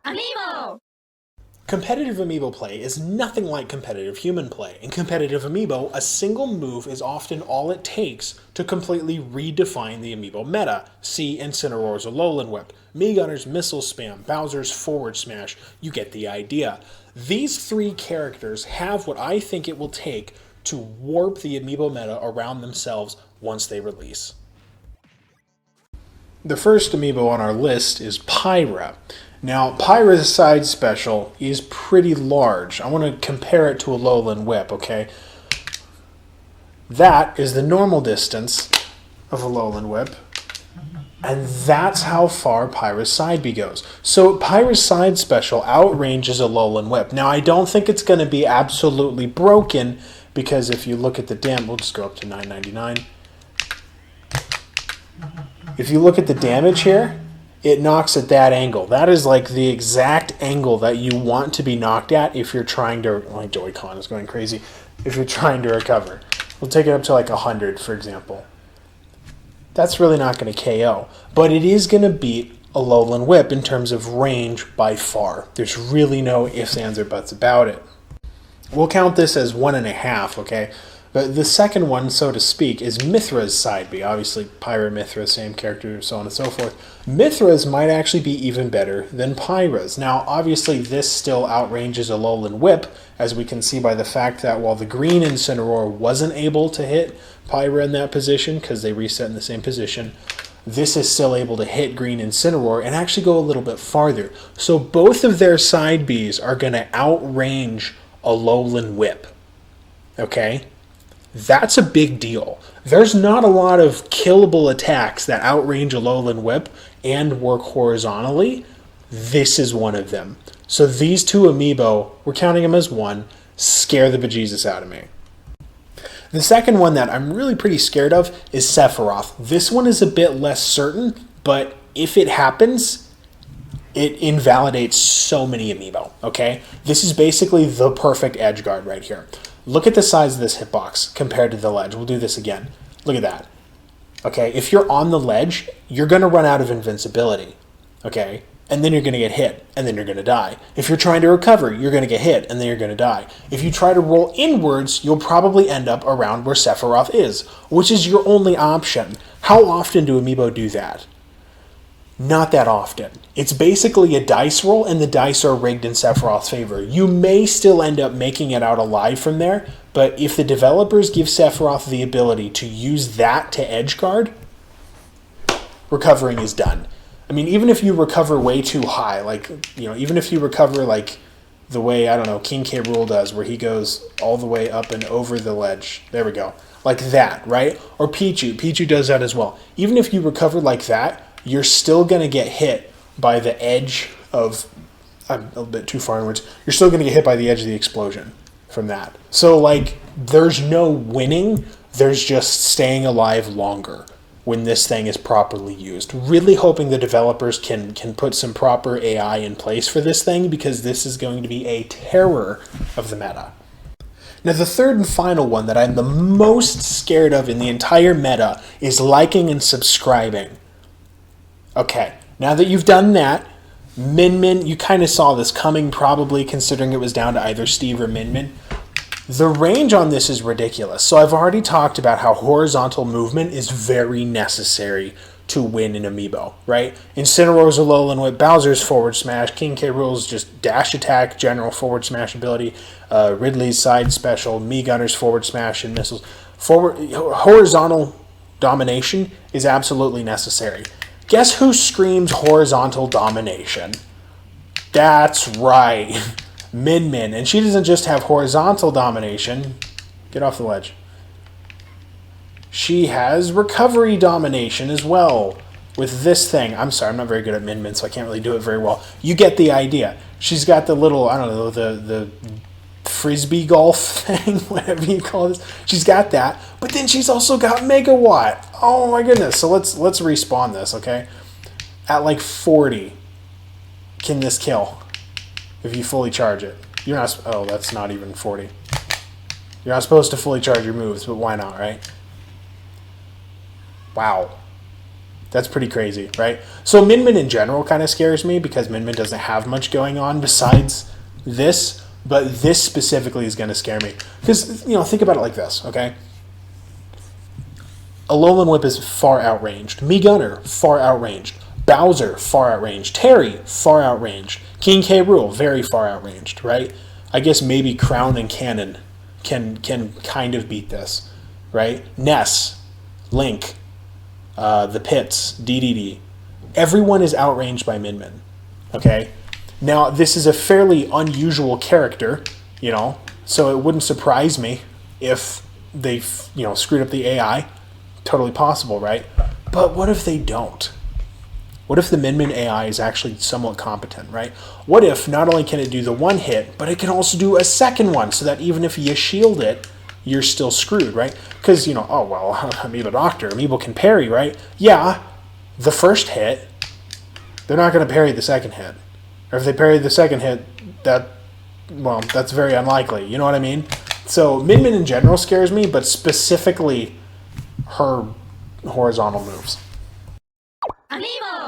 Amiibo! Competitive Amiibo play is nothing like competitive human play. In competitive Amiibo, a single move is often all it takes to completely redefine the Amiibo meta. See Incineroar's Alolan Whip, Meagunner's Missile Spam, Bowser's Forward Smash. You get the idea. These three characters have what I think it will take to warp the Amiibo meta around themselves once they release. The first Amiibo on our list is Pyra. Now, Pyra's side special is pretty large. I want to compare it to a Alolan Whip, okay? That is the normal distance of a Alolan Whip, and that's how far Pyra's side B goes. So Pyra's side special outranges a Alolan Whip. Now, I don't think it's going to be absolutely broken, because if you look at the we'll just go up to 999. If you look at the damage here, it knocks at that angle. That is like the exact angle that you want to be knocked at if you're trying to, my Joy-Con is going crazy, if you're trying to recover. We'll take it up to like 100, for example. That's really not going to KO, but it is going to beat a Alolan Whip in terms of range by far. There's really no ifs, ands, or buts about it. We'll count this as 1.5, okay? But the second one, so to speak, is Mythra's side B. Obviously, Pyra, Mythra, same character, so on and so forth. Mythra's might actually be even better than Pyra's. Now, obviously, this still outranges a Alolan Whip, as we can see by the fact that while the green Incineroar wasn't able to hit Pyra in that position, because they reset in the same position, this is still able to hit green Incineroar and actually go a little bit farther. So both of their side Bs are going to outrange a Alolan Whip. Okay? That's a big deal. There's not a lot of killable attacks that outrange a Alolan Whip and work horizontally. This is one of them. So these two Amiibo, we're counting them as one, scare the bejesus out of me. The second one that I'm really pretty scared of is Sephiroth. This one is a bit less certain, but if it happens, it invalidates so many Amiibo, okay? This is basically the perfect edge guard right here. Look at the size of this hitbox compared to the ledge. We'll do this again. Look at that. Okay, if you're on the ledge, you're going to run out of invincibility. Okay, and then you're going to get hit, and then you're going to die. If you're trying to recover, you're going to get hit, and then you're going to die. If you try to roll inwards, you'll probably end up around where Sephiroth is, which is your only option. How often do Amiibo do that? Not that often. It's basically a dice roll, and the dice are rigged in Sephiroth's favor. You may still end up making it out alive from there, but if the developers give Sephiroth the ability to use that to edge guard, recovering is done. I mean, even if you recover way too high, like, even if you recover like the way, I don't know, King K. Rool does, where he goes all the way up and over the ledge. There we go. Like that, right? Or Pichu. Pichu does that as well. Even if you recover like that, you're still going to get hit by the edge of, I'm a little bit too far inwards, you're still going to get hit by the edge of the explosion from that. So, like, there's no winning, there's just staying alive longer when this thing is properly used. Really hoping the developers can put some proper AI in place for this thing, because this is going to be a terror of the meta. Now, the third and final one that I'm the most scared of in the entire meta is liking and subscribing. Okay, now that you've done that, Min Min, you kind of saw this coming probably, considering it was down to either Steve or Min Min. The range on this is ridiculous. So I've already talked about how horizontal movement is very necessary to win in Amiibo, right? Incineroar's Alolan Whip, Bowser's Forward Smash, King K. Rool's just dash attack, general forward smash ability, Ridley's side special, Meagunner's Forward Smash and missiles. Horizontal domination is absolutely necessary. Guess who screams horizontal domination? That's right, Min Min. And she doesn't just have horizontal domination. Get off the ledge. She has recovery domination as well with this thing. I'm sorry, I'm not very good at Min Min, so I can't really do it very well. You get the idea. She's got the little, I don't know, the frisbee golf thing, whatever you call this. She's got that, but then she's also got Megawatt. Oh my goodness. So let's respawn this, okay? At like 40, can this kill if you fully charge it? You're not, oh, that's not even 40. You're not supposed to fully charge your moves, but why not, right? Wow. That's pretty crazy, right? So Min Min in general kind of scares me because Min Min doesn't have much going on besides this, but this specifically is going to scare me. Because, you know, think about it like this, okay? Alolan Whip is far outranged. Mii Gunner, far outranged. Bowser, far outranged. Terry, far outranged. King K. Rool, very far outranged, right? I guess maybe Crown and Cannon can kind of beat this, right? Ness, Link, the Pits, DDD. Everyone is outranged by Min Min, okay? Now, this is a fairly unusual character, you know, so it wouldn't surprise me if they, you know, screwed up the AI. Totally possible, right? But what if they don't? What if the Min Min AI is actually somewhat competent, right? What if not only can it do the one hit, but it can also do a second one, so that even if you shield it, you're still screwed, right? Because, you know, oh, well, Amiibo Doctor, Amiibo can parry, right? Yeah, the first hit, they're not going to parry the second hit. Or if they parry the second hit, that's very unlikely. You know what I mean? So Min Min in general scares me, but specifically her horizontal moves. Amiibo!